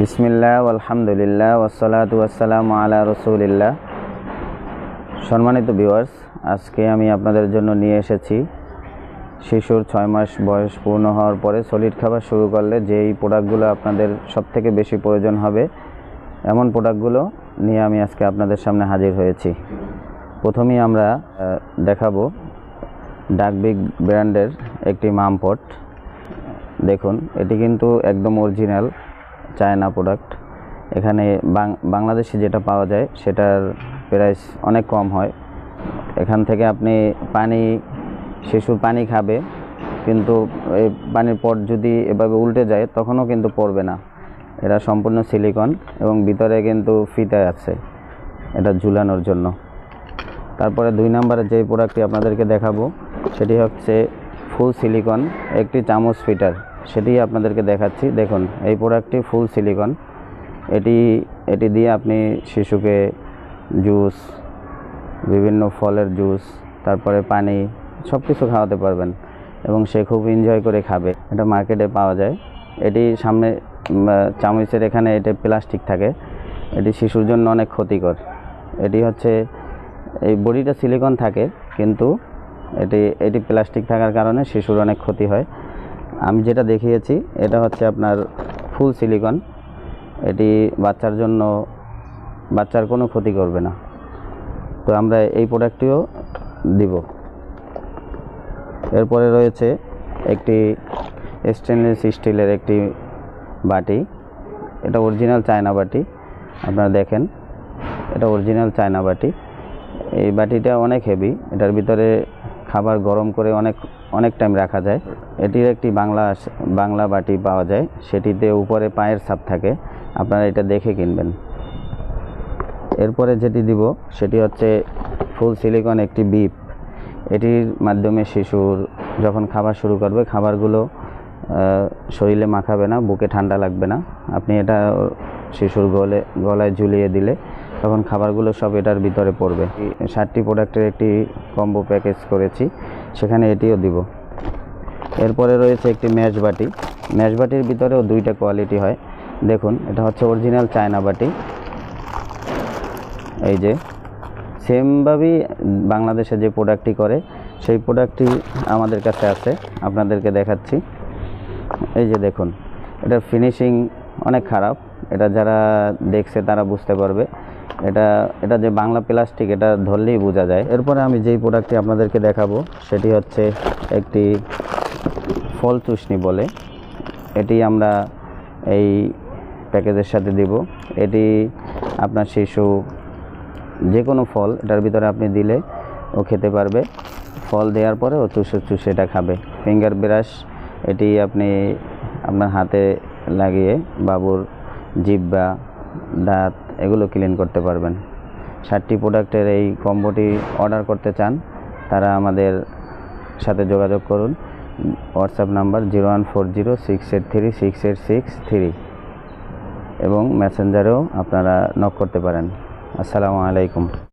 বিসমিল্লাহ আলহামদুলিল্লাহ ওয়াসসালাতু ওয়াসসালামু আলা রাসূলিল্লাহ। সম্মানিত ভিউয়ার্স, আজকে আমি আপনাদের জন্য নিয়ে এসেছি শিশুর 6 মাস বয়স পূর্ণ হওয়ার পরে সলিড খাবার শুরু করলে যেই প্রোডাক্টগুলো আপনাদের সবথেকে বেশি প্রয়োজন হবে এমন প্রোডাক্টগুলো নিয়ে আমি আজকে আপনাদের সামনে হাজির হয়েছি। প্রথমেই আমরা দেখাবো ডাকবিগ ব্র্যান্ডের একটি মাম পট। দেখুন, এটি কিন্তু একদম অরিজিনাল চায়না প্রোডাক্ট। এখানে বাংলাদেশে যেটা পাওয়া যায় সেটার প্রাইস অনেক কম হয়। এখান থেকে আপনি শিশুর পানি খাবে, কিন্তু এই পানির পট যদি এভাবে উল্টে যায় তখনও কিন্তু পড়বে না। এরা সম্পূর্ণ সিলিকন এবং ভিতরে কিন্তু ফিতা আছে এটা ঝুলানোর জন্য। তারপরে 2 নম্বরে যে প্রোডাক্টটি আপনাদেরকে দেখাবো সেটি হচ্ছে ফুল সিলিকন একটি চামচ ফিটার, সেটি আপনাদেরকে দেখাচ্ছি। দেখুন, এই প্রোডাক্টটি ফুল সিলিকন। এটি দিয়ে আপনি শিশুকে জুস, বিভিন্ন ফলের জুস, তারপরে পানি সব কিছু খাওয়াতে পারবেন এবং সে খুব এনজয় করে খাবে। এটা মার্কেটে পাওয়া যায়। এটি সামনে চামচের এখানে এটা প্লাস্টিক থাকে, এটি শিশুর জন্য অনেক ক্ষতিকর। এটি হচ্ছে এই বডিটা সিলিকন থাকে, কিন্তু এটি প্লাস্টিক থাকার কারণে শিশুর অনেক ক্ষতি হয়। আমি যেটা দেখিয়েছি এটা হচ্ছে আপনার ফুল সিলিকন। এটি বাচ্চার কোনো ক্ষতি করবে না। তো আমরা এই প্রোডাক্টটিও দিব। এরপরে রয়েছে একটি স্টেনলেস স্টিলের একটি বাটি। এটা অরিজিনাল চায়না বাটি। আপনারা দেখেন, এটা অরিজিনাল চায়না বাটি। এই বাটিটা অনেক হেভি, এটার ভিতরে খাবার গরম করে অনেক টাইম রাখা যায়। এটির একটি বাংলা বাটি পাওয়া যায়, সেটিতে উপরে পায়ের ছাপ থাকে। আপনারা এটা দেখে কিনবেন। এরপরে যেটি দিব সেটি হচ্ছে ফুল সিলিকন একটি বিপ। এটির মাধ্যমে শিশুর যখন খাবার শুরু করবে, খাবারগুলো শরীরে মাখাবে না, বুকে ঠান্ডা লাগবে না। আপনি এটা শিশুর গলায় ঝুলিয়ে দিলে তখন খাবারগুলো সব এটার ভিতরে পড়বে। 7টি প্রোডাক্টের একটি কম্বো প্যাকেজ করেছি, সেখানে এটিও দিব। এরপরে রয়েছে একটি ম্যাশ বাটি। ম্যাশ বাটির ভিতরেও 2টা কোয়ালিটি হয়। দেখুন, এটা হচ্ছে অরিজিনাল চায়না বাটি। এই যে সেমভাবেই বাংলাদেশে যে প্রোডাক্টটি করে সেই প্রোডাক্টটি আমাদের কাছে আছে, আপনাদেরকে দেখাচ্ছি। এই যে দেখুন, এটার ফিনিশিং অনেক খারাপ। এটা যারা দেখছে তারা বুঝতে পারবে। এটা যে বাংলা প্লাস্টিক, এটা ধরলেই বোঝা যায়। এরপরে আমি যেই প্রোডাক্টটি আপনাদেরকে দেখাবো সেটি হচ্ছে একটি ফল চুষনি বলে। এটি আমরা এই প্যাকেজের সাথে দিব। এটি আপনার শিশু যে কোনো ফল এটার ভিতরে আপনি দিলে ও খেতে পারবে। ফল দেওয়ার পরে ও চুষে এটা খাবে। ফিঙ্গার ব্রাশ, এটি আপনি আপনার হাতে লাগিয়ে বাবুর জিহ্বা, দাঁত এগুলো ক্লিন করতে পারবেন। 7টি প্রোডাক্টের এই কম্বোটি অর্ডার করতে চান তারা আমাদের সাথে যোগাযোগ করুন। হোয়াটসঅ্যাপ নাম্বার 01406836863 এবং মেসেঞ্জারেও আপনারা নক করতে পারেন। আসসালামু আলাইকুম।